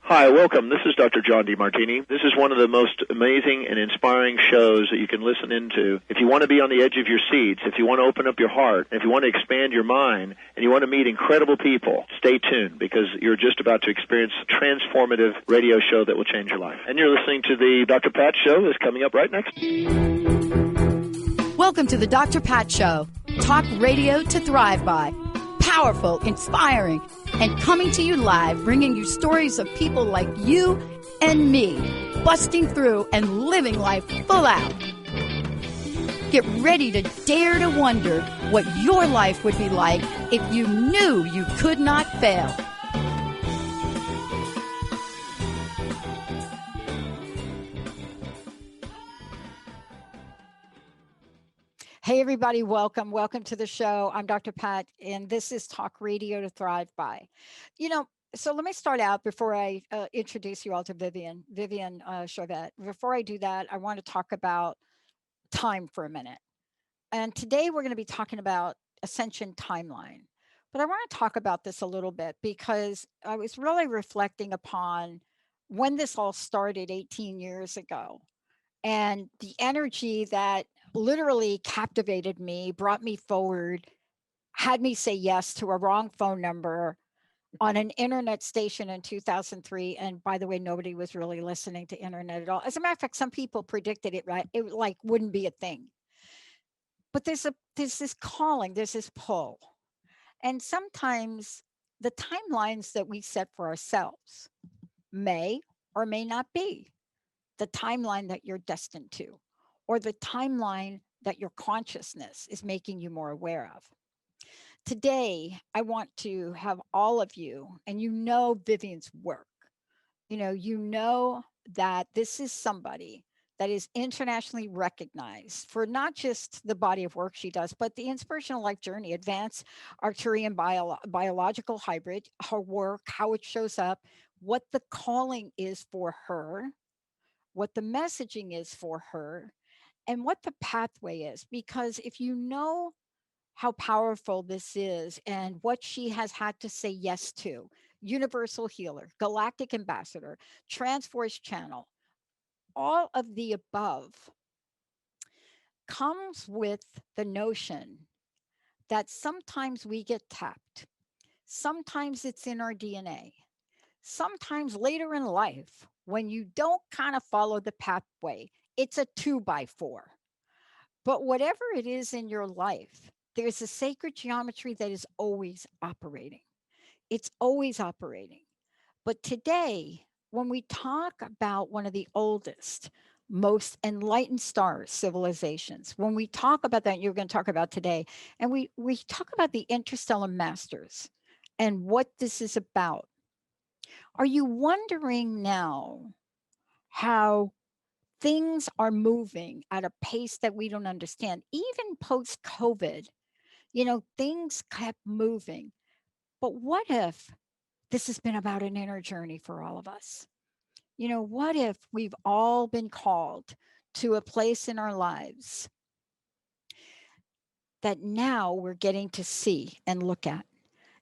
Hi, welcome. This is Dr. John DeMartini. This is one of the most amazing and inspiring shows that you can listen into. If you want to be on the edge of your seats, if you want to open up your heart, if you want to expand your mind, and you want to meet incredible people, stay tuned because you're just about to experience a transformative radio show that will change your life. And you're listening to the Dr. Pat Show that's coming up right next. Welcome to the Dr. Pat Show. Talk radio to thrive by. Powerful, inspiring, and coming to you live, bringing you stories of people like you and me, busting through and living life full out. Get ready to dare to wonder what your life would be like if you knew you could not fail. Hey, everybody, welcome. Welcome to the show. I'm Dr. Pat, and this is Talk Radio to Thrive By. So let me start out before I introduce you all to Viviane Chauvet. Before I do that, I want to talk about time for a minute. And today we're going to be talking about Ascension timeline. But I want to talk about this a little bit because I was really reflecting upon when this all started 18 years ago and the energy that literally captivated me, brought me forward, had me say yes to a wrong phone number on an internet station in 2003. And by the way, nobody was really listening to internet at all. As a matter of fact, some people predicted it, right? It like wouldn't be a thing. But there's this calling, there's this pull. And sometimes the timelines that we set for ourselves may or may not be the timeline that you're destined to, or the timeline that your consciousness is making you more aware of. Today, I want to have all of you, and you know Viviane's work, you know that this is somebody that is internationally recognized for not just the body of work she does, but the inspirational life journey, advanced Arcturian biological hybrid, her work, how it shows up, what the calling is for her, what the messaging is for her, and what the pathway is. Because if you know how powerful this is and what she has had to say yes to, universal healer, galactic ambassador, transforce channel, all of the above comes with the notion that sometimes we get tapped. Sometimes it's in our DNA. Sometimes later in life, when you don't kind of follow the pathway, it's a 2x4. But whatever it is in your life, there's a sacred geometry that is always operating. It's always operating. But today, when we talk about one of the oldest, most enlightened stars civilizations, when we talk about that, you're going to talk about today, and we talk about the interstellar masters and what this is about. Are you wondering now how things are moving at a pace that we don't understand? Even post-COVID, things kept moving. But what if this has been about an inner journey for all of us? What if we've all been called to a place in our lives that now we're getting to see and look at?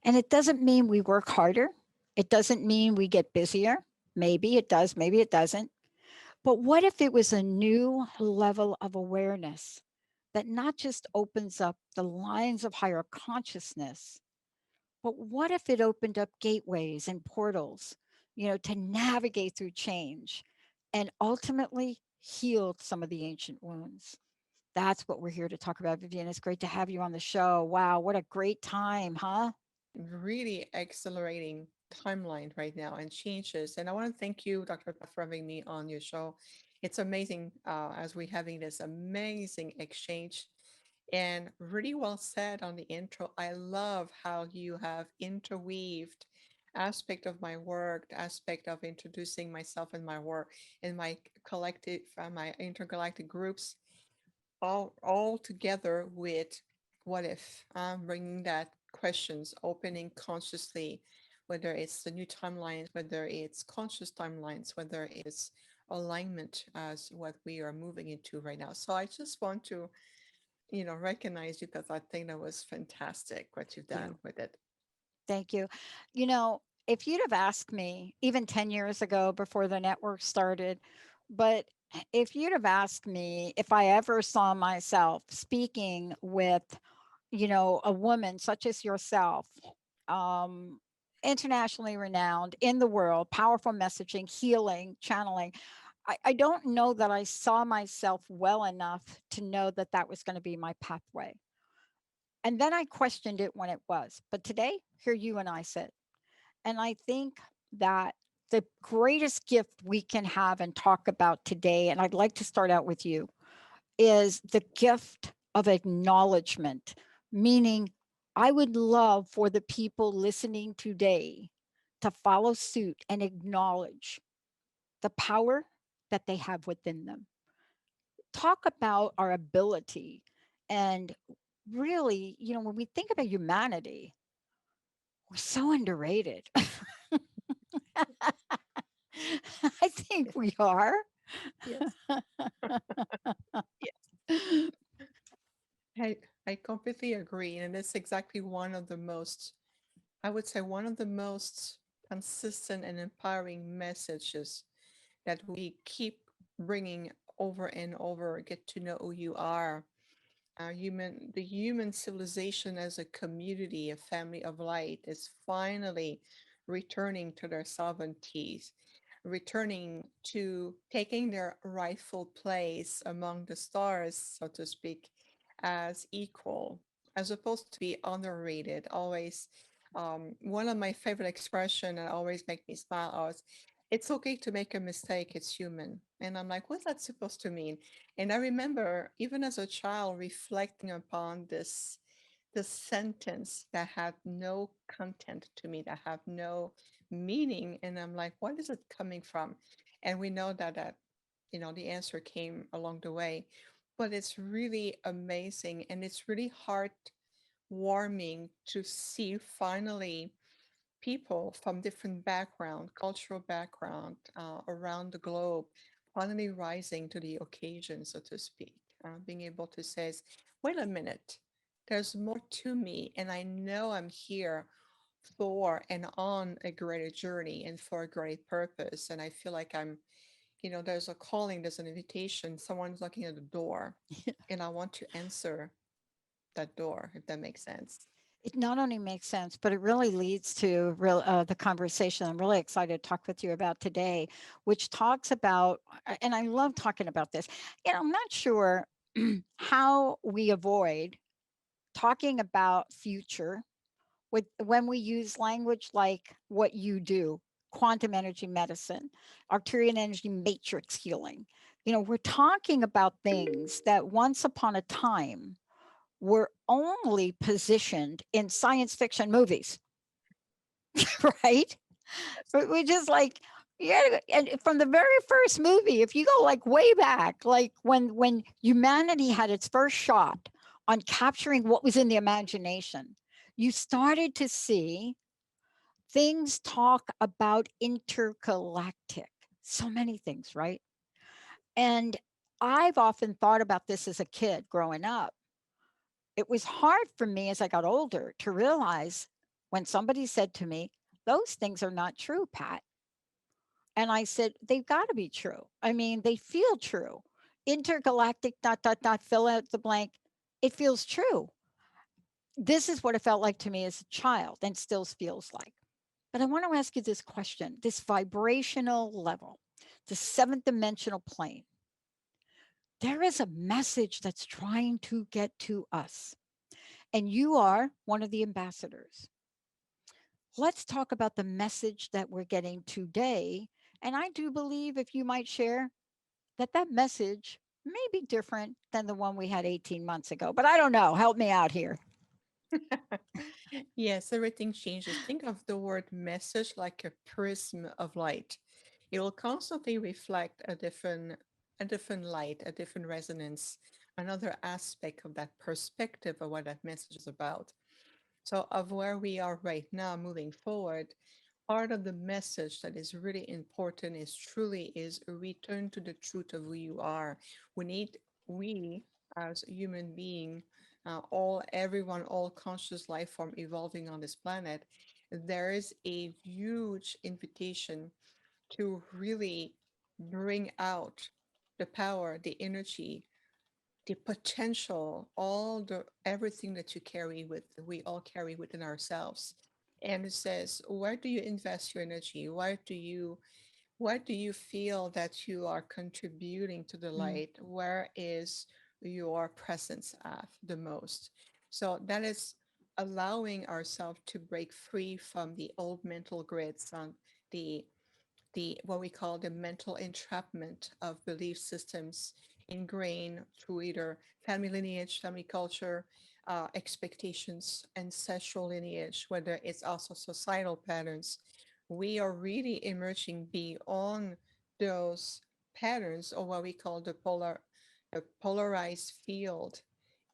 And it doesn't mean we work harder. It doesn't mean we get busier. Maybe it does, maybe it doesn't. But what if it was a new level of awareness that not just opens up the lines of higher consciousness, but what if it opened up gateways and portals, to navigate through change and ultimately healed some of the ancient wounds? That's what we're here to talk about, Viviane. It's great to have you on the show. Wow, what a great time, huh? Really accelerating timeline right now and changes. And I want to thank you, Dr. Beth, for having me on your show. It's amazing as we're having this amazing exchange and really well said on the intro. I love how you have interweaved aspect of my work, the aspect of introducing myself and my work and my collective, my intergalactic groups, all together with what if, bringing that questions, opening consciously, whether it's the new timelines, whether it's conscious timelines, whether it's alignment as what we are moving into right now. So I just want to, recognize you because I think that was fantastic what you've You. done with it. Thank you. You know, if you'd have asked me even 10 years ago before the network started, but if you'd have asked me if I ever saw myself speaking with, a woman such as yourself, um, internationally renowned in the world, powerful messaging, healing, channeling, I don't know that I saw myself well enough to know that that was going to be my pathway. And then I questioned it when it was. But today, here you and I sit. And I think that the greatest gift we can have and talk about today, and I'd like to start out with you, is the gift of acknowledgement, meaning I would love for the people listening today to follow suit and acknowledge the power that they have within them. Talk about our ability. And really, when we think about humanity, we're so underrated. I think we are. Yes. Yes. I, I completely agree. And it's exactly one of the most, I would say, one of the most consistent and empowering messages that we keep bringing over and over. Get to know who you are. The human civilization as a community, a family of light, is finally returning to their sovereignties, returning to taking their rightful place among the stars, so to speak, as equal, as opposed to be underrated. Always, one of my favorite expression that always make me smile is, "It's okay to make a mistake. It's human." And I'm like, what's that supposed to mean? And I remember even as a child reflecting upon this sentence that had no content to me, that had no meaning. And I'm like, what is it coming from? And we know that the answer came along the way. But it's really amazing and it's really heartwarming to see finally people from different background, cultural background around the globe, finally rising to the occasion, so to speak, being able to say, wait a minute, there's more to me, and I know I'm here for and on a greater journey and for a great purpose. And I feel like there's a calling, there's an invitation, someone's knocking at the door, and I want to answer that door, if that makes sense. It not only makes sense, but it really leads to the conversation I'm really excited to talk with you about today, which talks about, and I love talking about this. I'm not sure how we avoid talking about future when we use language like what you do, quantum energy medicine, Arcturian energy matrix healing. We're talking about things that once upon a time were only positioned in science fiction movies, right? But we just like, yeah, and from the very first movie, if you go like way back, like when humanity had its first shot on capturing what was in the imagination, you started to see things talk about intergalactic, so many things, right? And I've often thought about this as a kid growing up. It was hard for me as I got older to realize when somebody said to me, those things are not true, Pat. And I said, they've got to be true. I mean, they feel true. Intergalactic, dot, dot, dot, fill out the blank. It feels true. This is what it felt like to me as a child and still feels like. But I want to ask you this question, this vibrational level, the seventh dimensional plane. There is a message that's trying to get to us. And you are one of the ambassadors. Let's talk about the message that we're getting today. And I do believe, if you might share, that message may be different than the one we had 18 months ago. But I don't know. Help me out here. Yes, everything changes. Think of the word message like a prism of light. It will constantly reflect a different light, a different resonance, another aspect of that perspective of what that message is about. So of where we are right now moving forward, part of the message that is really important is truly is a return to the truth of who you are. We need, we as human being, all everyone, all conscious life form evolving on this planet, there is a huge invitation to really bring out the power, the energy, the potential, all the everything that you carry with, we all carry within ourselves. And it says, where do you invest your energy? Where do you feel that you are contributing to the Mm. light? Where is your presence at the most? So that is allowing ourselves to break free from the old mental grids on the what we call the mental entrapment of belief systems ingrained through either family lineage, family culture, expectations, ancestral lineage, whether it's also societal patterns. We are really emerging beyond those patterns, or what we call the polarized field,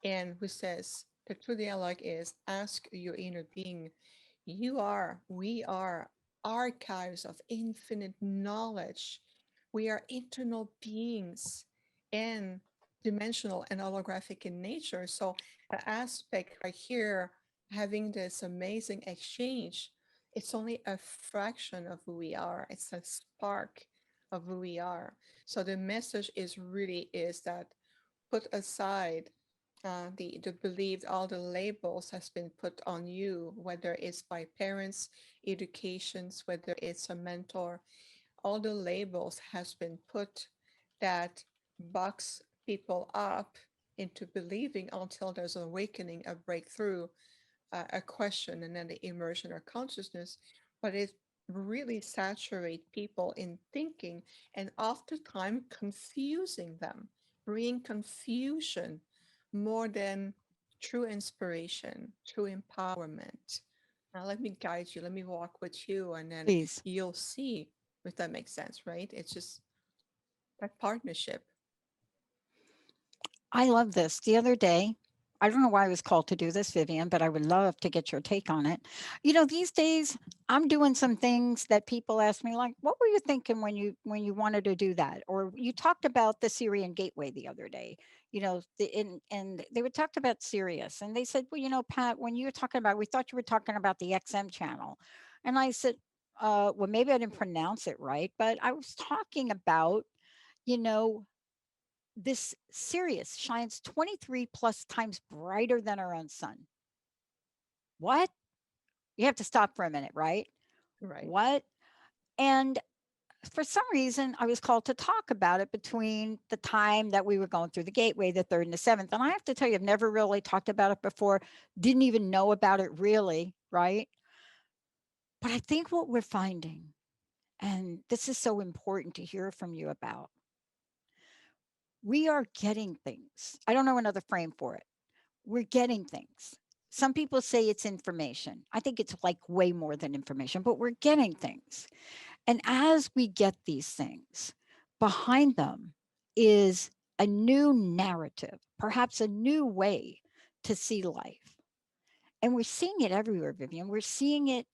and who says the true dialogue is ask your inner being. You are, we are archives of infinite knowledge. We are internal beings and dimensional and holographic in nature. So the aspect right here, having this amazing exchange, it's only a fraction of who we are. It's a spark of who we are. So the message is really is that put aside the belief, all the labels has been put on you, whether it's by parents, educations, whether it's a mentor, all the labels has been put that box people up into believing until there's an awakening, a breakthrough, a question, and then the immersion or consciousness. But it really saturate people in thinking and oftentimes confusing them, bringing confusion more than true inspiration, true empowerment. Now let me guide you, let me walk with you, and then Please. you'll see if that makes sense, right? It's just that partnership. I love this. The other day, I don't know why I was called to do this, Vivian, but I would love to get your take on it. These days I'm doing some things that people ask me like, what were you thinking when you wanted to do that? Or you talked about the Syrian gateway the other day, and they would talk about Sirius and they said, well, Pat, when you were talking about, we thought you were talking about the XM channel. And I said, well, maybe I didn't pronounce it right, but I was talking about, you know, this Sirius shines 23 plus times brighter than our own sun. What? You have to stop for a minute, right? Right. What? And for some reason, I was called to talk about it between the time that we were going through the gateway, the third and the seventh. And I have to tell you, I've never really talked about it before, didn't even know about it really, right? But I think what we're finding, and this is so important to hear from you about, we are getting things. I don't know another frame for it. We're getting things. Some people say it's information. I think it's like way more than information, but we're getting things. And as we get these things, behind them is a new narrative, perhaps a new way to see life. And we're seeing it everywhere, Vivian. We're seeing it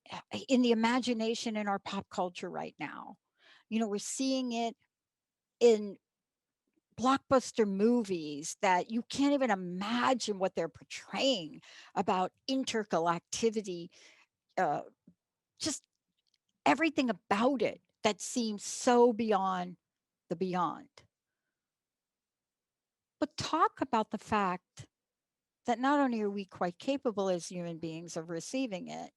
in the imagination in our pop culture right now. We're seeing it in blockbuster movies that you can't even imagine what they're portraying about intergalactivity, uh, just everything about it that seems so beyond the beyond. But talk about the fact that not only are we quite capable as human beings of receiving it,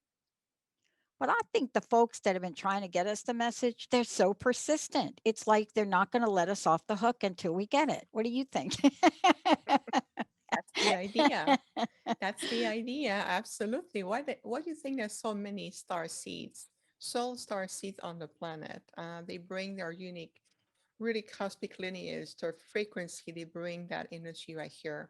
but I think the folks that have been trying to get us the message, they're so persistent. It's like they're not going to let us off the hook until we get it. What do you think? That's the idea. That's the idea. Absolutely. Why do you think there's so many star seeds, soul star seeds on the planet? They bring their unique, really cosmic lineage, their frequency. They bring that energy right here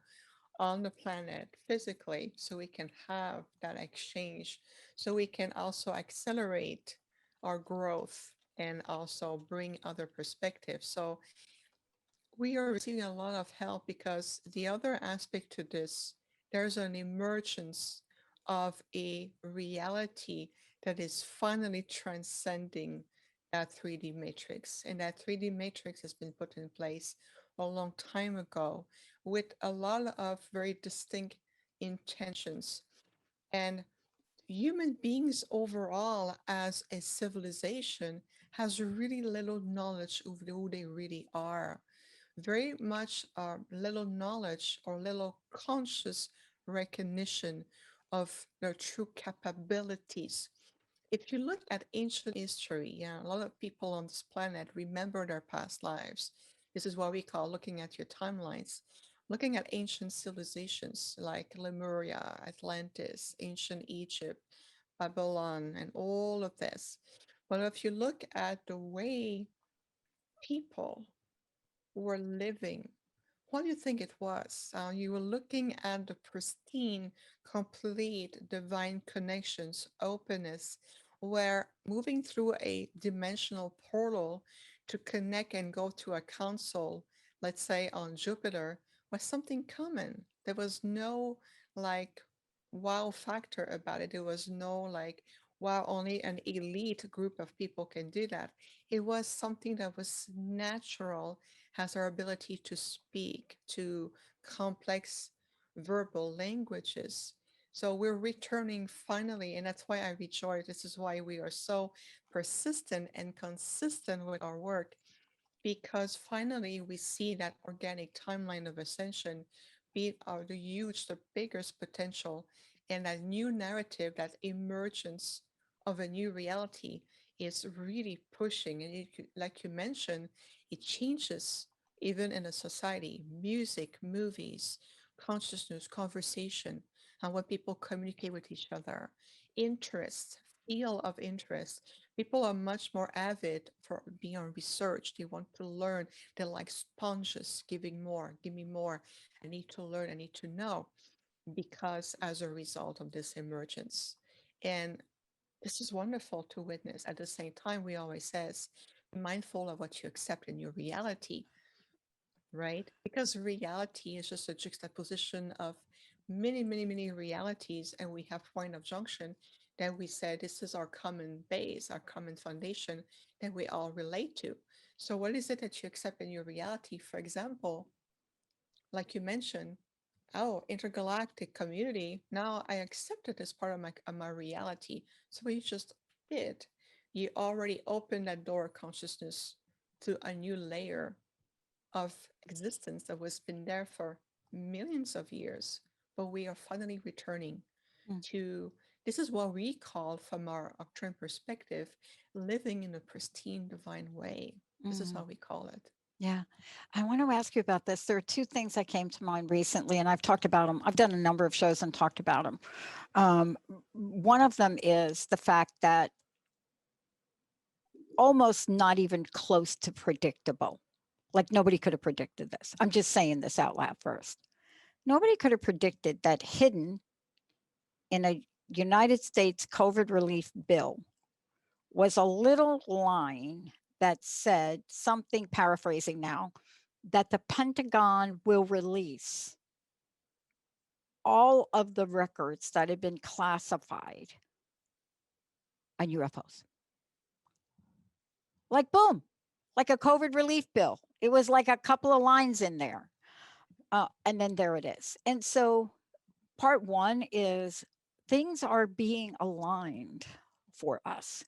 on the planet physically, so we can have that exchange, so we can also accelerate our growth and also bring other perspectives. So we are receiving a lot of help because the other aspect to this, there's an emergence of a reality that is finally transcending that 3D matrix. And that 3D matrix has been put in place a long time ago with a lot of very distinct intentions. And human beings overall as a civilization has really little knowledge of who they really are, very much little knowledge or little conscious recognition of their true capabilities. If you look at ancient history, yeah, a lot of people on this planet remember their past lives. This is what we call looking at your timelines. Looking at ancient civilizations like Lemuria, Atlantis, ancient Egypt, Babylon, and all of this. But if you look at the way people were living, what do you think it was? You were looking at the pristine, complete divine connections, openness, where moving through a dimensional portal to connect and go to a console, let's say on Jupiter, was something common. There was no like wow factor about it. There was no like, wow, only an elite group of people can do that. It was something that was natural, has our ability to speak to complex verbal languages. So we're returning finally, and that's why I rejoice. This is why we are so persistent and consistent with our work, because finally we see that organic timeline of ascension be the huge, the biggest potential, and that new narrative, that emergence of a new reality is really pushing. And like you mentioned, it changes even in a society, music, movies, consciousness, conversation, and what people communicate with each other, interest, field of interest. People are much more avid for being on research. They want to learn. They're like sponges, giving more, give me more. I need to learn, I need to know, because as a result of this emergence. And this is wonderful to witness. At the same time, we always says, be mindful of what you accept in your reality, right? Because reality is just a juxtaposition of many, many, many realities, and we have point of junction that we said this is our common base, our common foundation that we all relate to. So, what is it that you accept in your reality? For example, like you mentioned, oh, intergalactic community. Now I accept it as part of my reality. So, what you just did, you already opened that door of consciousness to a new layer of existence that was been there for millions of years, but we are finally returning Mm, to, this is what we call from our Arcturian perspective, living in a pristine divine way. This is mm. how we call it. Yeah, I want to ask you about this. There are two things that came to mind recently, and I've talked about them. I've done a number of shows and talked about them. One of them is the fact that almost not even close to predictable. Like nobody could have predicted this. I'm just saying this out loud first. Nobody could have predicted that hidden in a United States COVID relief bill was a little line that said something, paraphrasing now, that the Pentagon will release all of the records that had been classified on UFOs. Like, boom, like a COVID relief bill. It was like a couple of lines in there. And then there it is. And so, part one is things are being aligned for us.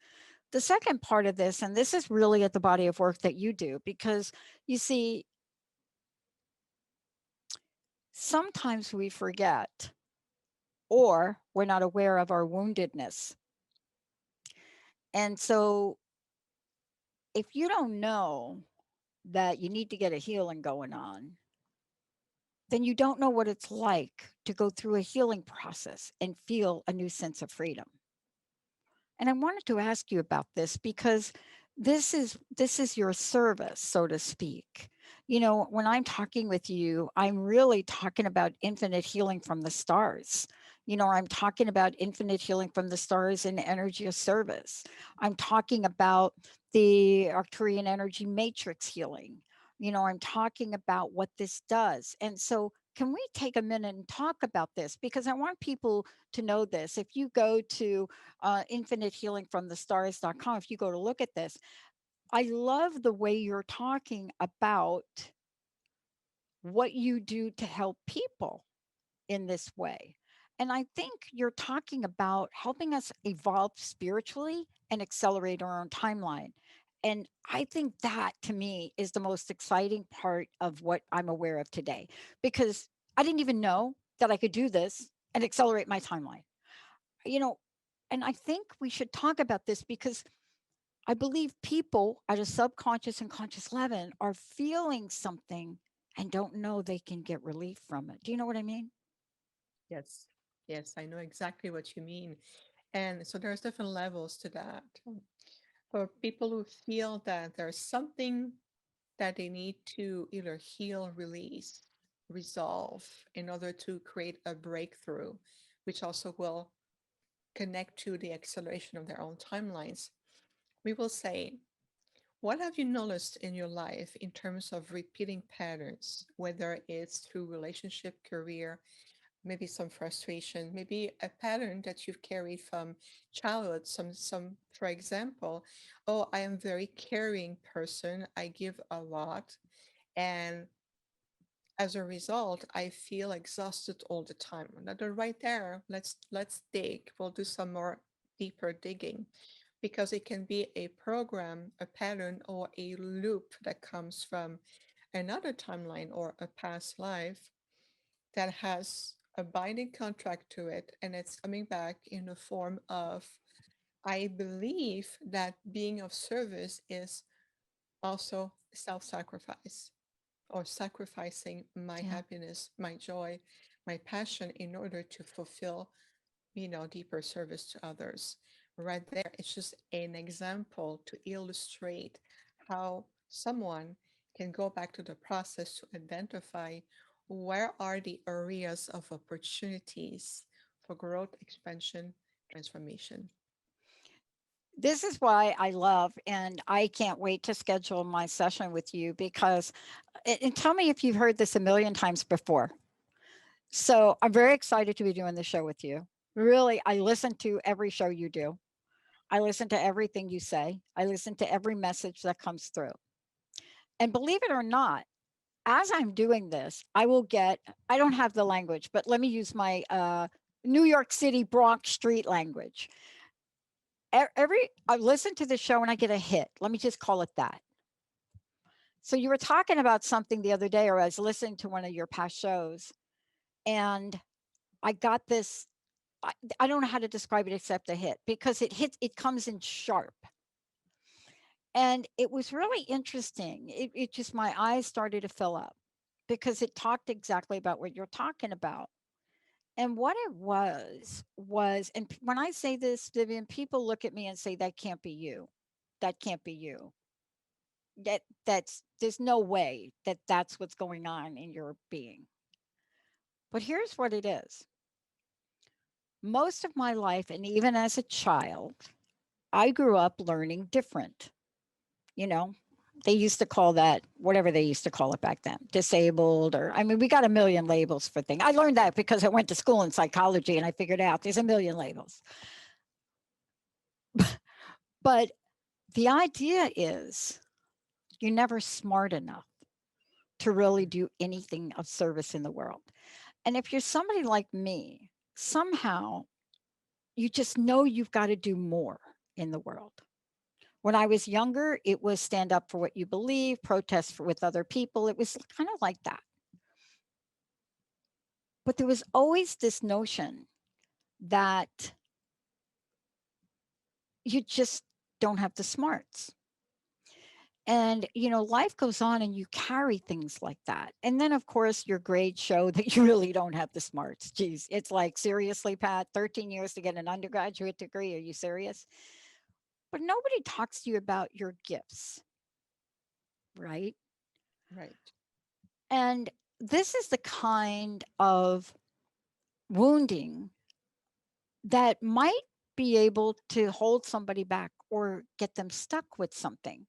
The second part of this, and this is really at the body of work that you do, because you see, sometimes we forget or we're not aware of our woundedness. And so if you don't know that you need to get a healing going on, then you don't know what it's like to go through a healing process and feel a new sense of freedom. And I wanted to ask you about this because this is your service, so to speak. You know, when I'm talking with you, I'm really talking about infinite healing from the stars. You know, I'm talking about infinite healing from the stars in energy of service. I'm talking about the Arcturian energy matrix healing. You know, I'm talking about what this does. And so can we take a minute and talk about this? Because I want people to know this. If you go to infinitehealingfromthestars.com, if you go to look at this, I love the way you're talking about what you do to help people in this way. And I think you're talking about helping us evolve spiritually and accelerate our own timeline. And I think that to me is the most exciting part of what I'm aware of today, because I didn't even know that I could do this and accelerate my timeline. You know, and I think we should talk about this because I believe people at a subconscious and conscious level are feeling something and don't know they can get relief from it. Do you know what I mean? Yes. Yes, I know exactly what you mean. And so there's different levels to that. For people who feel that there's something that they need to either heal, release, resolve in order to create a breakthrough, which also will connect to the acceleration of their own timelines. We will say, what have you noticed in your life in terms of repeating patterns, whether it's through relationship, career, maybe some frustration, maybe a pattern that you've carried from childhood, for example, oh, I am very caring person, I give a lot, and as a result, I feel exhausted all the time. Another right there, let's dig. We'll do some more deeper digging because it can be a program, a pattern, or a loop that comes from another timeline or a past life that has a binding contract to it, and it's coming back in the form of, I believe that being of service is also self-sacrifice, or sacrificing my Yeah. happiness, my joy, my passion in order to fulfill, deeper service to others. Right there, it's just an example to illustrate how someone can go back to the process to identify where are the areas of opportunities for growth, expansion, transformation. This is why I love, and I can't wait to schedule my session with you because, and tell me if you've heard this a million times before. So I'm very excited to be doing the show with you. Really, I listen to every show you do. I listen to everything you say. I listen to every message that comes through. And believe it or not, as I'm doing this, I don't have the language, but let me use my New York City Bronx street language. I listen to the show and I get a hit. Let me just call it that. So you were talking about something the other day, or I was listening to one of your past shows, and I got this. I don't know how to describe it except a hit because it hits. It comes in sharp, and it was really interesting. It just my eyes started to fill up because it talked exactly about what you're talking about. And what it was, and when I say this, Vivian, people look at me and say, that can't be you. That can't be you. There's no way that that's what's going on in your being. But here's what it is. Most of my life, and even as a child, I grew up learning different. You know, they used to call that whatever they used to call it back then, disabled, or I mean, we got a million labels for things. I learned that because I went to school in psychology and I figured out there's a million labels. But the idea is you're never smart enough to really do anything of service in the world. And if you're somebody like me, somehow you just know you've got to do more in the world. When I was younger, it was stand up for what you believe, protest with other people. It was kind of like that. But there was always this notion that you just don't have the smarts. And, life goes on and you carry things like that. And then, of course, your grades show that you really don't have the smarts. Geez, it's like, seriously, Pat, 13 years to get an undergraduate degree. Are you serious? But nobody talks to you about your gifts, right? Right. And this is the kind of wounding that might be able to hold somebody back or get them stuck with something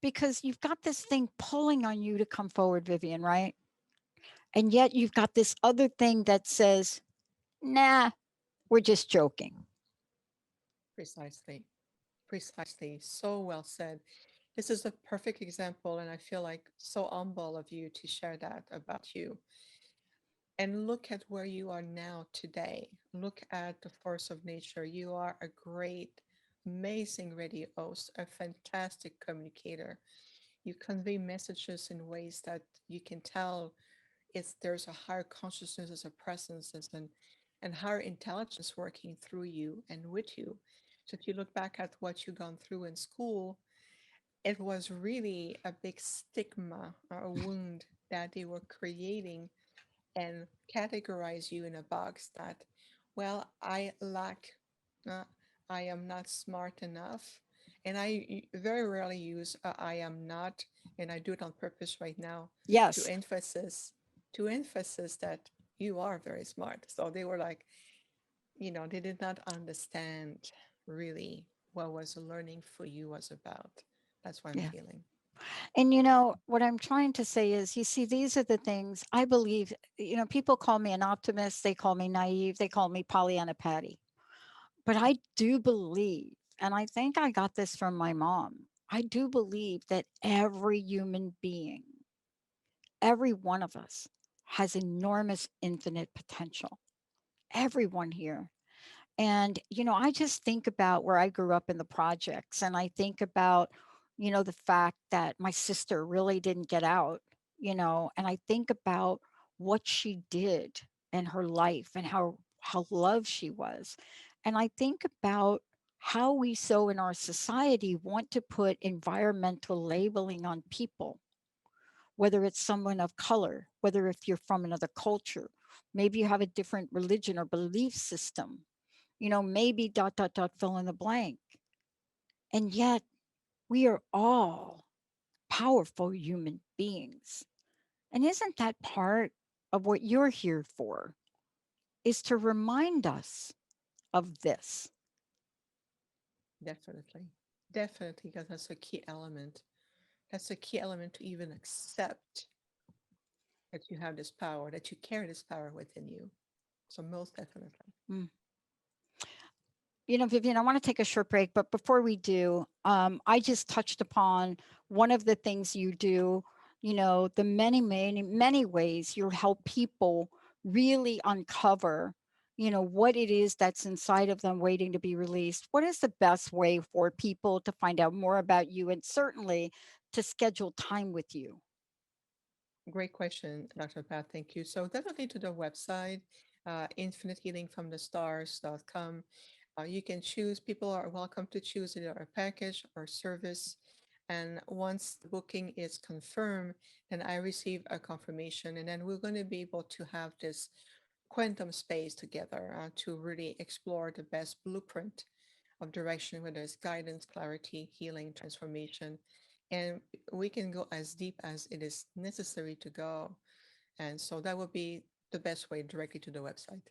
because you've got this thing pulling on you to come forward, Vivian, right? And yet you've got this other thing that says, nah, we're just joking. Precisely. Precisely. So well said. This is a perfect example, and I feel like so humble of you to share that about you. And look at where you are now today. Look at the force of nature. You are a great, amazing radio host, a fantastic communicator. You convey messages in ways that you can tell there's a higher consciousness, there's a presence, and higher intelligence working through you and with you. So if you look back at what you've gone through in school, it was really a big stigma or a wound that they were creating and categorize you in a box that, well, I lack, uh, I am not smart enough. And very rarely use I am not, and I do it on purpose right now to Yes. emphasis that you are very smart. So they were like, they did not understand really what was learning for you was about. That's what I'm Yeah. feeling. And what I'm trying to say is, you see, these are the things I believe. People call me an optimist, they call me naive, they call me Pollyanna Patty. But I do believe, and I think I got this from my mom, I do believe that every human being, every one of us, has enormous infinite potential. Everyone here. And, I just think about where I grew up in the projects, and I think about, the fact that my sister really didn't get out, and I think about what she did in her life and how loved she was. And I think about how we so in our society want to put environmental labeling on people, whether it's someone of color, whether if you're from another culture, maybe you have a different religion or belief system, maybe dot, dot, dot, fill in the blank. And yet we are all powerful human beings. And isn't that part of what you're here for? Is to remind us of this. Definitely. Definitely, because that's a key element. That's a key element to even accept that you have this power, that you carry this power within you. So most definitely. Mm. Vivian, I want to take a short break, but before we do, I just touched upon one of the things you do, the many, many, many ways you help people really uncover, what it is that's inside of them waiting to be released. What is the best way for people to find out more about you and certainly to schedule time with you? Great question, Dr. Pat. Thank you. So definitely to the website, infinitehealingfromthestars.com. You can choose, people are welcome to choose either a package or service. And once the booking is confirmed, then I receive a confirmation. And then we're going to be able to have this quantum space together to really explore the best blueprint of direction, whether it's guidance, clarity, healing, transformation. And we can go as deep as it is necessary to go. And so that would be the best way directly to the website.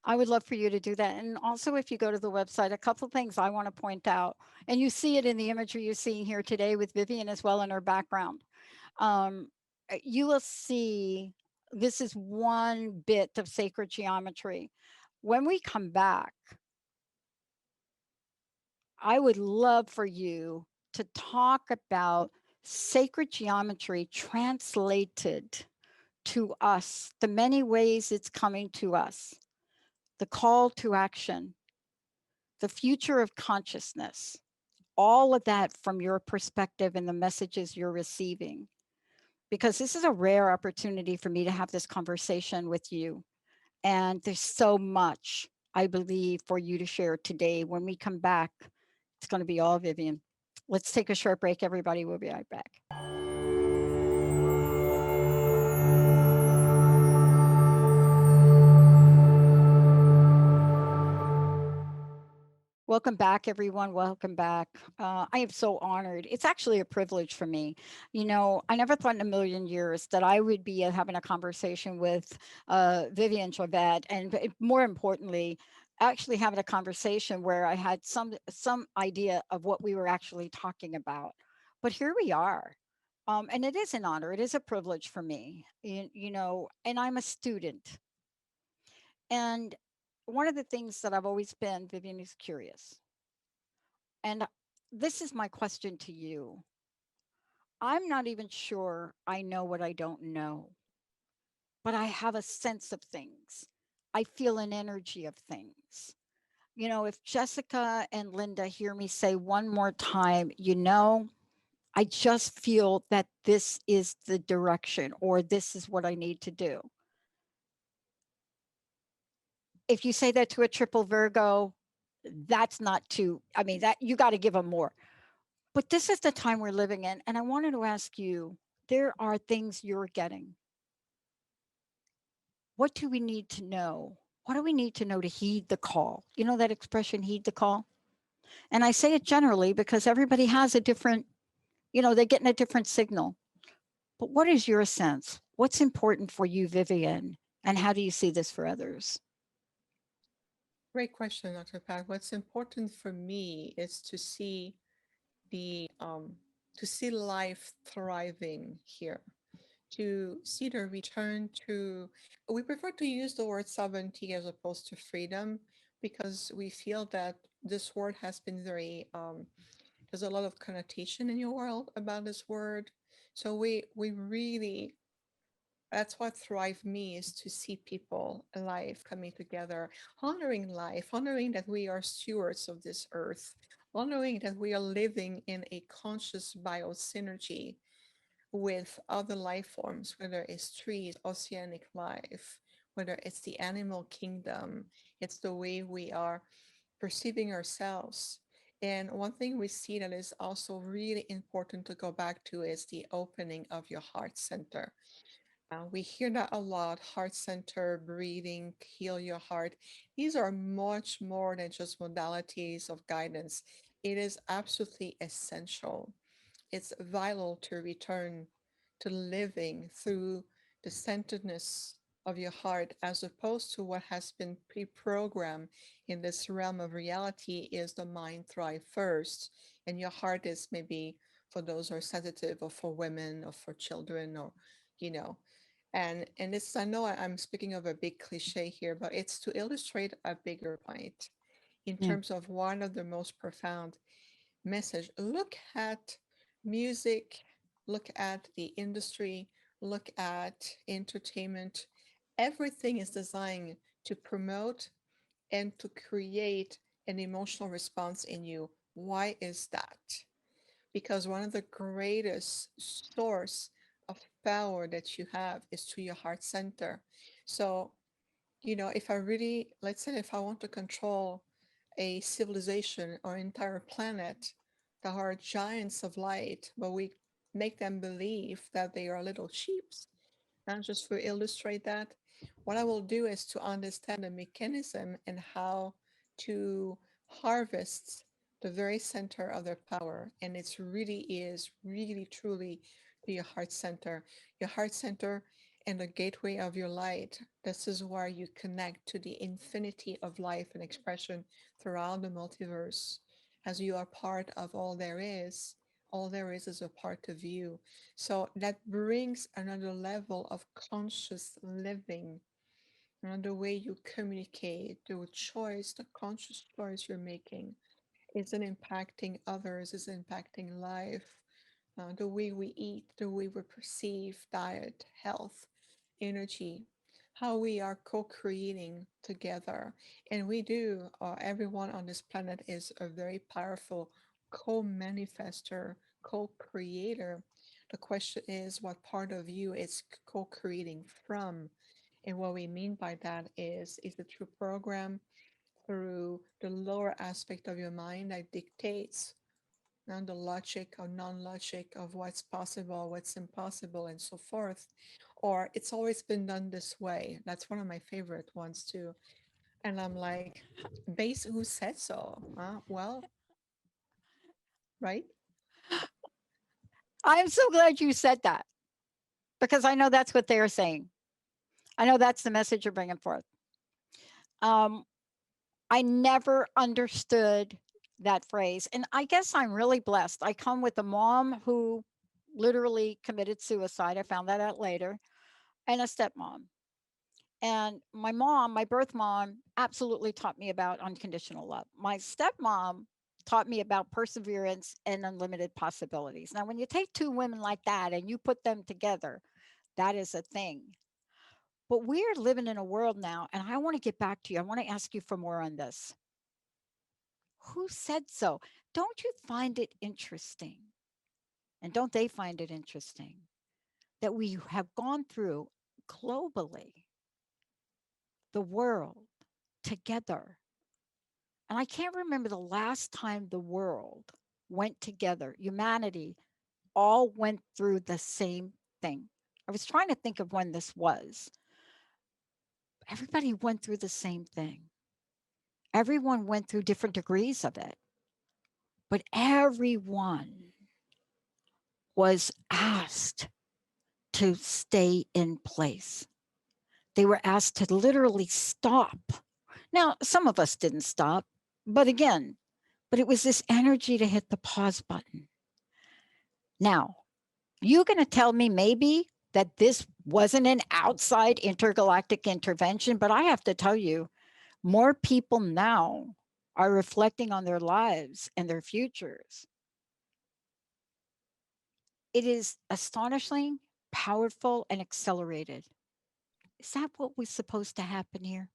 I would love for you to do that. And also, if you go to the website, a couple things I want to point out, and you see it in the imagery you're seeing here today with Vivian as well in her background. You will see this is one bit of sacred geometry. When we come back, I would love for you to talk about sacred geometry translated to us, the many ways it's coming to us, the call to action, the future of consciousness, all of that from your perspective and the messages you're receiving. Because this is a rare opportunity for me to have this conversation with you. And there's so much, I believe, for you to share today. When we come back, it's going to be all Vivian. Let's take a short break, everybody. We'll be right back. Welcome back, everyone. Welcome back. I am so honored. It's actually a privilege for me. I never thought in a million years that I would be having a conversation with Viviane Chauvet, and more importantly, actually having a conversation where I had some idea of what we were actually talking about. But here we are. And it is an honor. It is a privilege for me, and I'm a student. And one of the things that I've always been, Vivian, is curious. And this is my question to you. I'm not even sure I know what I don't know, but I have a sense of things. I feel an energy of things. If Jessica and Linda hear me say one more time, I just feel that this is the direction or this is what I need to do. If you say that to a triple Virgo, that's not too, I mean, that you got to give them more. But this is the time we're living in. And I wanted to ask you, there are things you're getting. What do we need to know? What do we need to know to heed the call? You know that expression, heed the call? And I say it generally because everybody has a different, they're getting a different signal. But what is your sense? What's important for you, Vivian? And how do you see this for others? Great question, Dr. Pat. What's important for me is the to see life thriving here, to see the return to, we prefer to use the word sovereignty as opposed to freedom because we feel that this word has been very there's a lot of connotation in your world about this word. So we really, that's what thrive me, is to see people alive coming together, honoring life, honoring that we are stewards of this earth, honoring that we are living in a conscious biosynergy with other life forms, whether it's trees, oceanic life, whether it's the animal kingdom, it's the way we are perceiving ourselves. And one thing we see that is also really important to go back to is the opening of your heart center. We hear that a lot: heart center, breathing, heal your heart. These are much more than just modalities of guidance. It is absolutely essential. It's vital to return to living through the centeredness of your heart, as opposed to what has been pre-programmed in this realm of reality is the mind thrive first, and your heart is maybe for those who are sensitive, or for women, or for children, or you know and this, I know I'm speaking of a big cliche here, but it's to illustrate a bigger point in Yeah. terms of one of the most profound message. Look at music, look at the industry, look at entertainment. Everything is designed to promote and to create an emotional response in you. Why is that? Because one of the greatest source of power that you have is to your heart center. So, if I really, let's say, if I want to control a civilization or entire planet, there are giants of light, but we make them believe that they are little sheeps. And just to illustrate that, what I will do is to understand the mechanism and how to harvest the very center of their power. And it's really is really truly to your heart center. Your heart center and the gateway of your light. This is where you connect to the infinity of life and expression throughout the multiverse. As you are part of all there is a part of you. So that brings another level of conscious living, another way you communicate, the choice, the conscious choice you're making isn't impacting others, is impacting life. The way we eat, the way we perceive diet, health, energy, how we are co-creating together. And we do, everyone on this planet is a very powerful co-manifester, co-creator. The question is, what part of you is co-creating from? And what we mean by that is it through program, through the lower aspect of your mind that dictates the logic or non-logic of what's possible, what's impossible, and so forth, or it's always been done this way. That's one of my favorite ones too. And I'm like, base, who said so? Well, right? I'm so glad you said that because I know that's what they're saying. I know that's the message you're bringing forth. Um, I never understood that phrase. And I guess I'm really blessed. I come with a mom who literally committed suicide. I found that out later, and a stepmom. And my mom, my birth mom, absolutely taught me about unconditional love. My stepmom taught me about perseverance and unlimited possibilities. Now, when you take two women like that and you put them together, that is a thing. But we're living in a world now, and I want to get back to you. I want to ask you for more on this. Who said so? Don't you find it interesting? And don't they find it interesting that we have gone through globally the world together? And I can't remember the last time the world went together, humanity all went through the same thing. I was trying to think of when this was. Everybody went through the same thing. Everyone went through different degrees of it, but everyone was asked to stay in place. They were asked to literally stop. Now, some of us didn't stop, but again, but it was this energy to hit the pause button. Now, you're going to tell me maybe that this wasn't an outside intergalactic intervention, but I have to tell you, more people now are reflecting on their lives and their futures. It is astonishing, powerful, and accelerated. Is that what was supposed to happen here?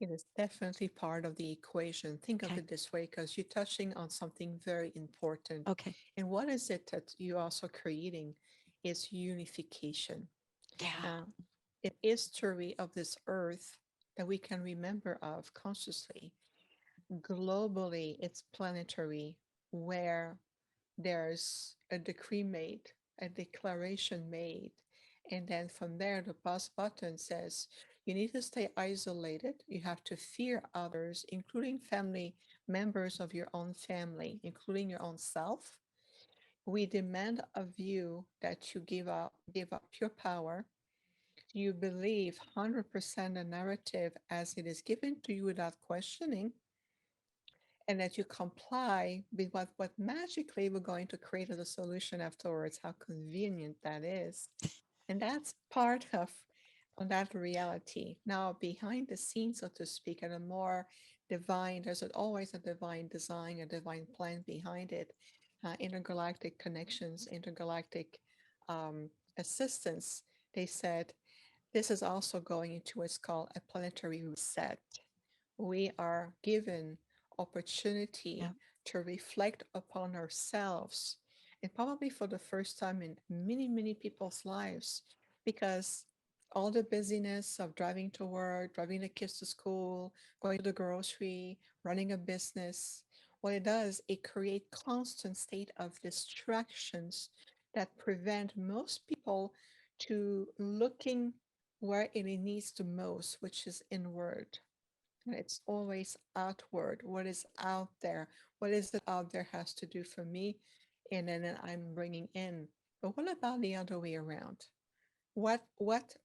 It is definitely part of the equation. Think of Okay. it this way, because you're touching on something very important. Okay. And what is it that you're also creating is unification. Yeah. Uh, it is history of this earth that we can remember of consciously. Globally, it's planetary, where there's a decree made, a declaration made, and then from there, the pause button says you need to stay isolated. You have to fear others, including family members of your own family, including your own self. We demand of you that you give up your power. You believe 100% the narrative as it is given to you without questioning, and that you comply with what magically we're going to create as a solution afterwards. How convenient that is. And that's part of that reality. Now, behind the scenes, so to speak, and a more divine, there's always a divine design, a divine plan behind it. Intergalactic connections, intergalactic um, assistance. They said this is also going into what's called a planetary reset. We are given Yeah. opportunity to reflect upon ourselves, and probably for the first time in many, many people's lives, because all the busyness of driving to work, driving the kids to school, going to the grocery, running a business, what it does, it creates constant state of distractions that prevent most people to looking where it needs the most, which is inward. It's always outward. What is out there? What is it out there has to do for me? And then I'm bringing in. But what about the other way around? What what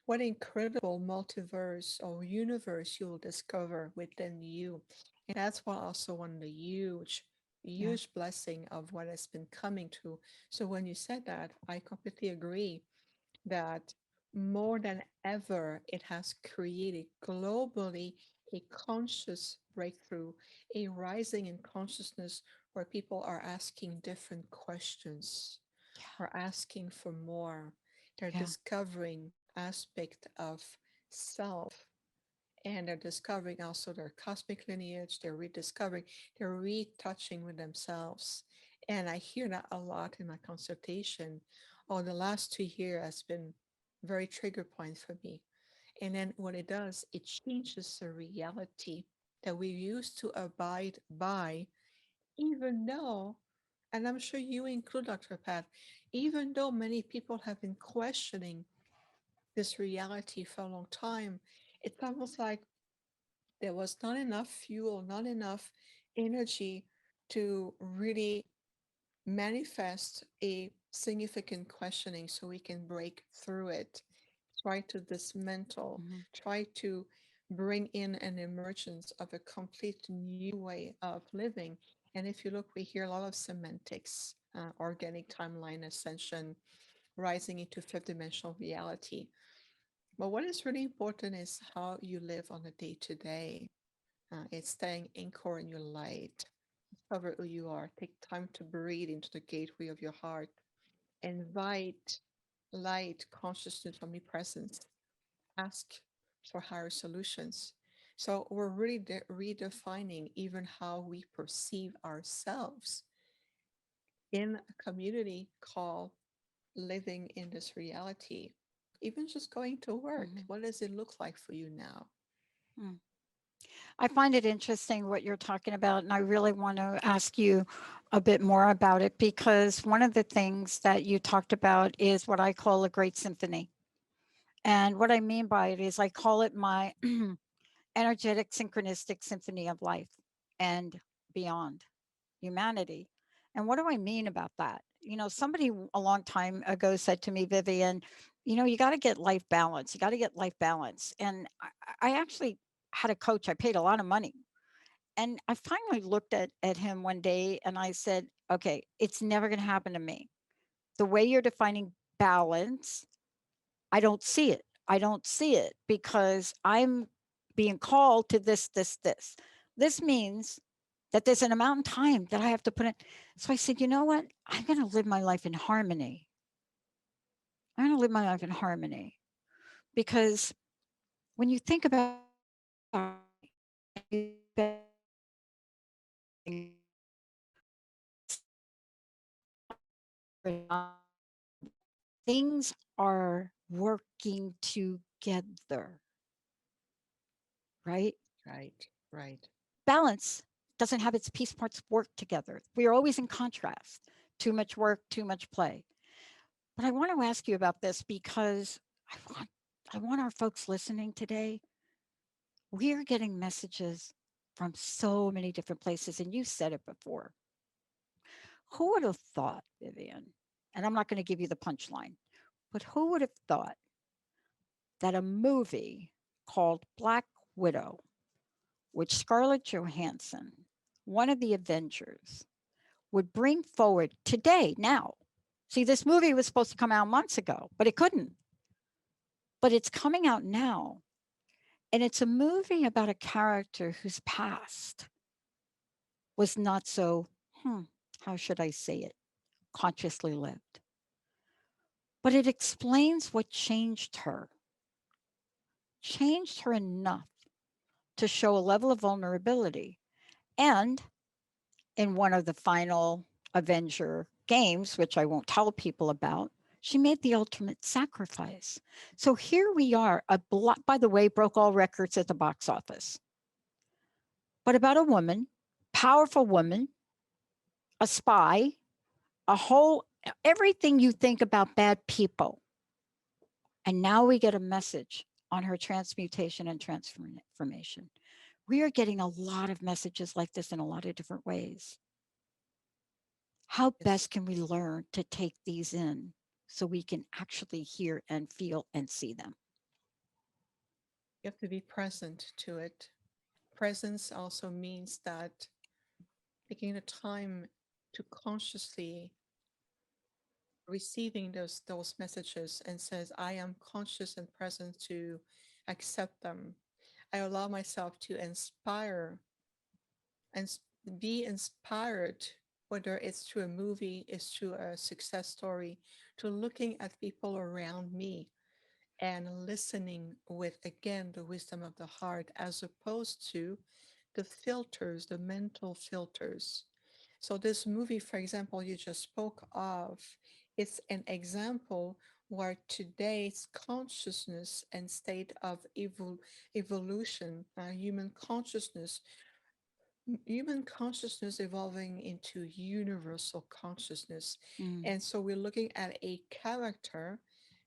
what incredible multiverse or universe you'll discover within you. And that's what also one of the Yeah. huge blessing of what has been coming to. So when you said that, I completely agree that more than ever, it has created globally a conscious breakthrough, a rising in consciousness where people are asking different questions, are asking for more. They're Yeah. discovering aspect of self, and they're discovering also their cosmic lineage. They're rediscovering, they're retouching with themselves. And I hear that a lot in my consultation. Oh, the last 2 years has been very trigger point for me. And then what it does, it changes the reality that we used to abide by, even though, and I'm sure you include Dr. Pat, even though many people have been questioning this reality for a long time, it's almost like there was not enough fuel, not enough energy to really manifest a significant questioning so we can break through it, try to dismantle, Mhm. try to bring in an emergence of a complete new way of living. And if you look, we hear a lot of semantics, organic timeline, ascension, rising into fifth dimensional reality. But what is really important is how you live on a day to day. It's staying anchored in your light. Discover who you are. Take time to breathe into the gateway of your heart. Invite light, consciousness, omnipresence. Ask for higher solutions. So we're really redefining even how we perceive ourselves in a community called living in this reality. Even just going to work, Mhm. what does it look like for you now? Mm. I find it interesting what you're talking about, and I really want to ask you a bit more about it because one of the things that you talked about is what I call a great symphony. And what I mean by it is I call it my energetic synchronistic symphony of life and beyond humanity. And what do I mean about that? Somebody a long time ago said to me, Vivian, you got to get life balance. You got to get life balance. And I actually had a coach. I paid a lot of money. And I finally looked at him one day and I said, okay, it's never going to happen to me. The way you're defining balance, I don't see it. I don't see it because I'm being called to this, this, this. This means that there's an amount of time that I have to put in. So I said, you know what? I'm going to live my life in harmony. I'm going to live my life in harmony because when you think about things are working together, right? Right, right. Balance doesn't have its piece parts work together. We are always in contrast. Too much work, too much play. But I want to ask you about this because I want I want our folks listening today. We're getting messages from so many different places, and you said it before. Who would have thought, Vivian? And I'm not going to give you the punchline, but who would have thought that a movie called Black Widow, which Scarlett Johansson, one of the Avengers, would bring forward today, now? See, this movie was supposed to come out months ago, but it couldn't. But it's coming out now. And it's a movie about a character whose past was not so, how should I say it, consciously lived. But it explains what changed her enough to show a level of vulnerability. And in one of the final Avenger games, which I won't tell people about, she made the ultimate sacrifice. So here we are, by the way, broke all records at the box office, but about a woman, powerful woman, a spy, a whole, everything you think about bad people. And now we get a message on her transmutation and transformation. We are getting a lot of messages like this in a lot of different ways. How Yes. best can we learn to take these in so we can actually hear and feel and see them? You have to be present to it. Presence also means that taking the time to consciously receiving those messages and says, I am conscious and present to accept them. I allow myself to inspire and be inspired, whether it's through a movie, it's through a success story, to looking at people around me and listening with, again, the wisdom of the heart, as opposed to the filters, the mental filters. So, this movie, for example, you just spoke of, it's an example where today's consciousness and state of evolution, human consciousness evolving into universal consciousness. Mm, And so we're looking at a character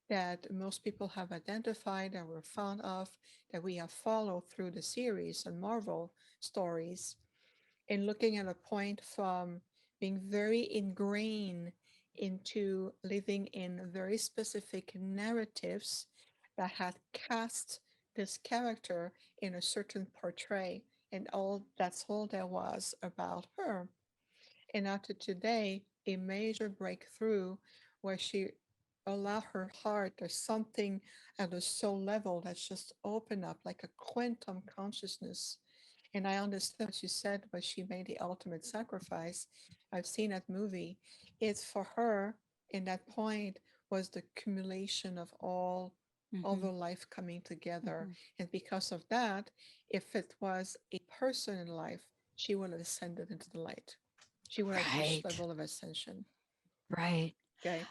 that most people have identified, that we're fond of, that we have followed through the series and Marvel stories, and looking at a point from being very ingrained into living in very specific narratives that had cast this character in a certain portray, and all that's all there was about her. And after today, a major breakthrough where she allow her heart, there's something at the soul level that's just open up like a quantum consciousness. And I understand what you said, but she made the ultimate sacrifice. I've seen that movie. It's for her in that point was the accumulation of all Mm-hmm. the life coming together. Mm-hmm. And because of that, if it was a person in life, she would have ascended into the light. She would have reached Right. level of ascension. Right. Okay.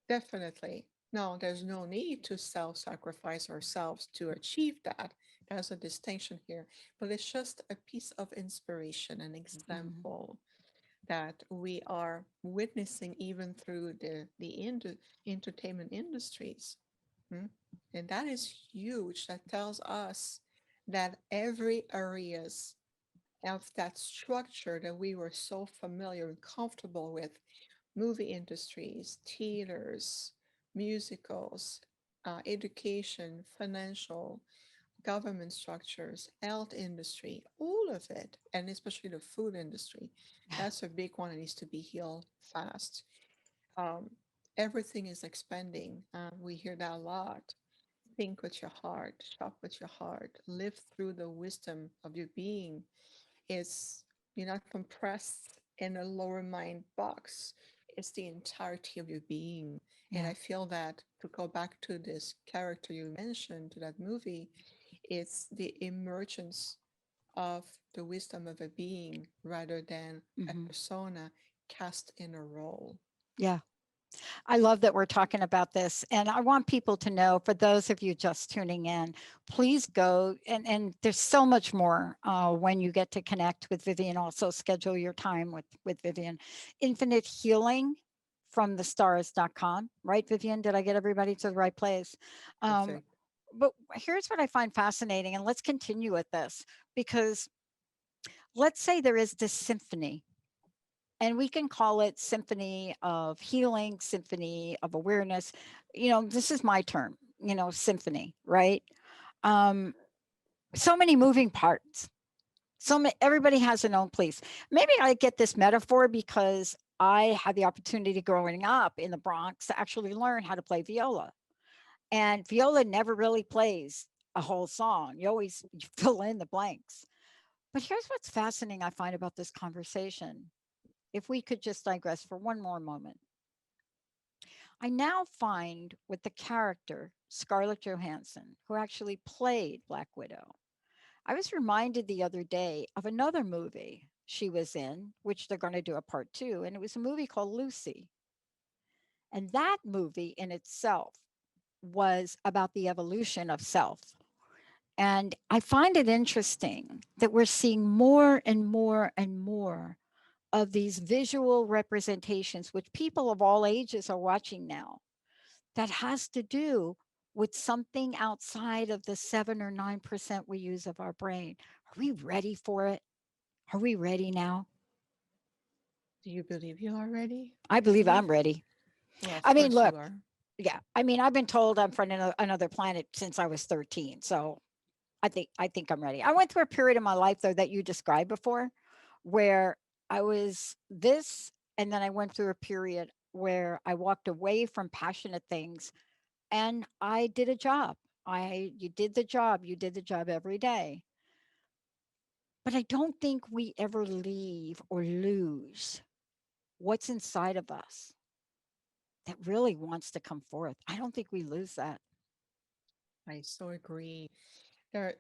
Definitely. No, there's no need to self sacrifice ourselves to achieve that. There's a distinction here, but it's just a piece of inspiration, an Mm-hmm. example that we are witnessing even through the entertainment industries. Hmm? And that is huge. That tells us that every areas of that structure that we were so familiar and comfortable with, movie industries, theaters, musicals, education, financial, government structures, health industry, all of it, and especially the food industry. That's a big one that needs to be healed fast. Um, Everything is expanding. We hear that a lot. Think with your heart, shop with your heart, live through the wisdom of your being. It's you're not compressed in a lower mind box. It's the entirety of your being. And Yeah. I feel that to go back to this character you mentioned, to that movie, it's the emergence of the wisdom of a being rather than a Mm-hmm. persona cast in a role. Yeah. I love that we're talking about this. And I want people to know, for those of you just tuning in, please go. And there's so much more when you get to connect with Vivian. Also, schedule your time with Vivian. Infinite Healing from the stars.com, right, Vivian? Did I get everybody to the right place? Um, Perfect. but here's what I find fascinating, and let's continue with this because let's say there is this symphony, and we can call it symphony of healing, symphony of awareness. This is my term, symphony, right? um so many moving parts, everybody has an own place. Maybe I get this metaphor because I had the opportunity growing up in the Bronx to actually learn how to play viola, and viola never really plays a whole song. You fill in the blanks. But here's what's fascinating I find about this conversation, if we could just digress for one more moment. I now find with the character Scarlett Johansson, who actually played Black Widow, I was reminded the other day of another movie she was in, which they're going to do a part two, and it was a movie called Lucy. And that movie in itself was about the evolution of self. And I find it interesting that we're seeing more and more and more of these visual representations, which people of all ages are watching now, that has to do with something outside of the 7 or 9% we use of our brain. Are we ready for it? Are we ready now? Do you believe you are ready, I believe Vivian? I'm ready. Well, of I mean, course look, you are. yeah. I mean, I've been told I'm from another planet since I was 13. So I think I'm ready. I went through a period in my life though that you described before where I was this, and then I went through a period where I walked away from passionate things and I did a job. I You did the job, you did the job every day. But I don't think we ever leave or lose what's inside of us that really wants to come forth. I don't think we lose that. I so agree. There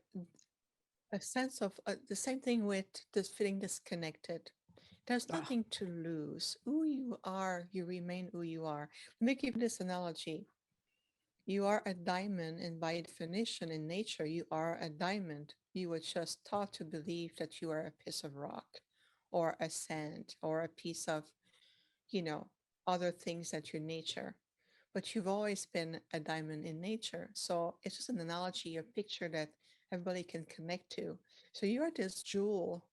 a sense of the same thing with this feeling disconnected. There's Oh, nothing to lose. Who you are, you remain who you are. Let me give you this analogy. You are a diamond, and by definition, in nature, you are a diamond. You were just taught to believe that you are a piece of rock or a sand or a piece of, you know, other things that your nature. But you've always been a diamond in nature. So it's just an analogy, a picture that everybody can connect to. So you're this jewel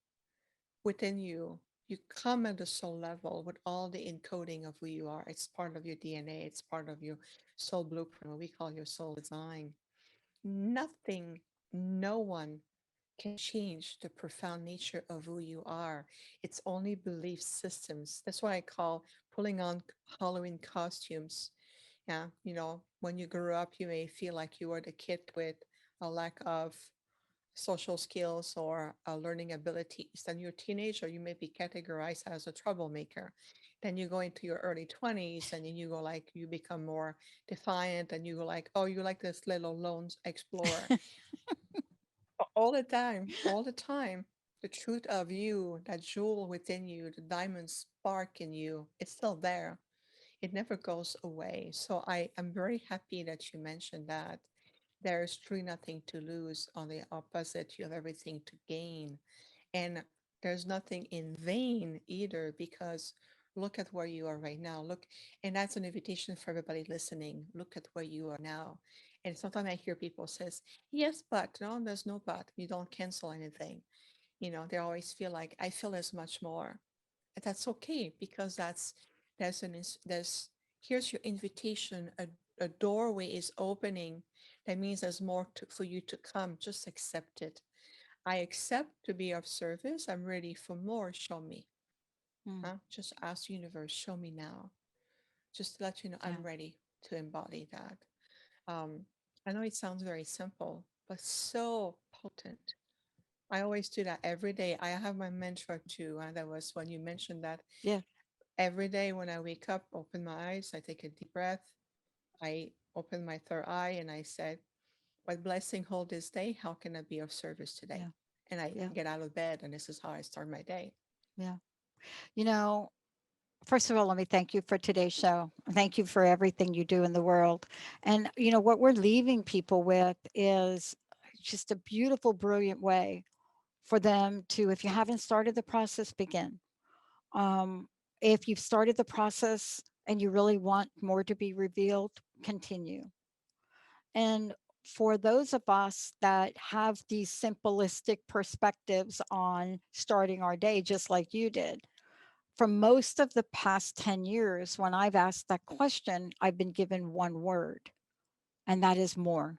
within you. You come at the soul level with all the encoding of who you are. It's part of your DNA, it's part of your soul blueprint, what we call your soul design. Nothing, no one can change the profound nature of who you are. It's only belief systems. That's why I call pulling on Halloween costumes. Yeah, when you grew up, you may feel like you were the kid with a lack of social skills or learning abilities. Then you're a teenager, you may be categorized as a troublemaker. Then you go into your early 20s and then you go like, you become more defiant and you go like, oh, you like this little lone explorer. All the time, all the time. The truth of you, that jewel within you, the diamond spark in you, it's still there. It never goes away. So I am very happy that you mentioned that. There is truly nothing to lose. On the opposite, you have everything to gain. And there's nothing in vain either, because look at where you are right now. Look, and that's an invitation for everybody listening. Look at where you are now. And sometimes I hear people says, yes, but no, there's no but. You don't cancel anything. They always feel like I feel as much more. And that's okay, because there's here's your invitation. A doorway is opening. That means there's more for you to come. Just accept it. I accept to be of service. I'm ready for more. Show me. Mm, Huh? Just ask the universe, show me now. Just to let you know yeah. I'm ready to embody that. Um, I know it sounds very simple, but so potent. I always do that every day. I have my mantra too. And that was when you mentioned that. Yeah. Every day when I wake up, open my eyes, I take a deep breath. I open my third eye and I said, what blessing hold this day? How can I be of service today? Yeah. And I Yeah. get out of bed, and this is how I start my day. Yeah. You know, First of all, let me thank you for today's show. Thank you for everything you do in the world. And, what we're leaving people with is just a beautiful, brilliant way for them to, if you haven't started the process, begin. Um, if you've started the process and you really want more to be revealed, continue. And for those of us that have these simplistic perspectives on starting our day, just like you did, for most of the past 10 years, when I've asked that question, I've been given one word, and that is more.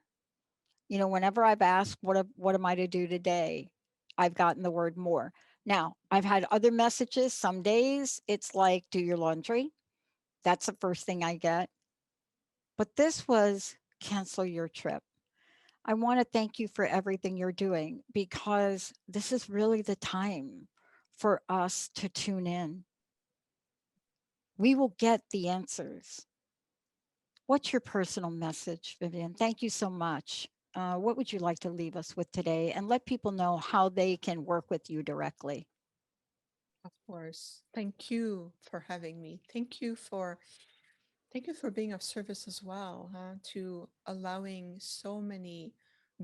Whenever I've asked, what am I to do today? I've gotten the word more. Now, I've had other messages. Some days it's like, do your laundry. That's the first thing I get. But this was cancel your trip. I want to thank you for everything you're doing, because this is really the time for us to tune in. We will get the answers. What's your personal message, Vivian? Thank you so much. What would you like to leave us with today, and let people know how they can work with you directly? Of course. Thank you for having me. Thank you for being of service as well, huh? To allowing so many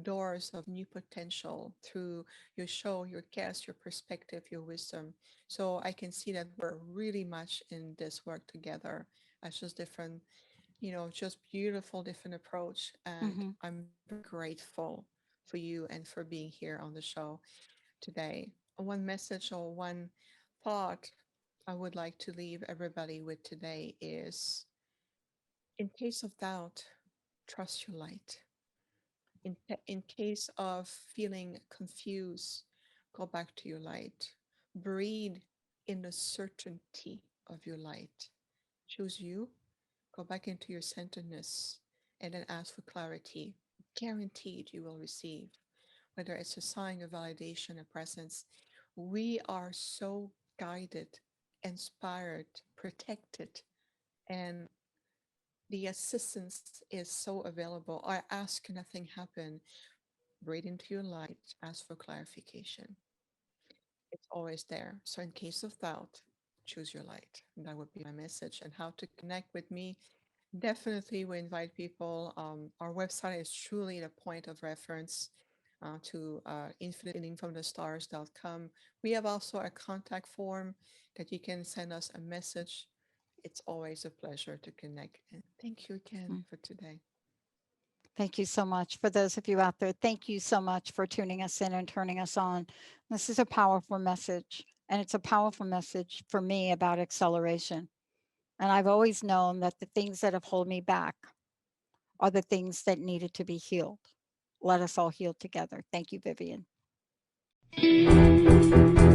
doors of new potential through your show, your guest, your perspective, your wisdom. So I can see that we're really much in this work together as just different, just beautiful different approach. And Hmm. I'm very grateful for you and for being here on the show today. One message or one thought I would like to leave everybody with today is, in case of doubt, trust your light. In case of feeling confused, go back to your light. Breathe in the certainty of your light. Choose you, go back into your centeredness, and then ask for clarity. Guaranteed you will receive, whether it's a sign of validation, a presence. We are so guided, inspired, protected, and the assistance is so available. I ask, nothing happen. Breathe into your light, ask for clarification. It's always there. So, in case of doubt, choose your light. And that would be my message. And how to connect with me. Definitely, we invite people. Our website is truly the point of reference to infinitehealingfromthestars.com. We have also a contact form that you can send us a message. It's always a pleasure to connect. And thank you again Mm. for today. Thank you so much. For those of you out there, thank you so much for tuning us in and turning us on. This is a powerful message, and it's a powerful message for me about acceleration. And I've always known that the things that have held me back are the things that needed to be healed. Let us all heal together. Thank you, Vivian. you.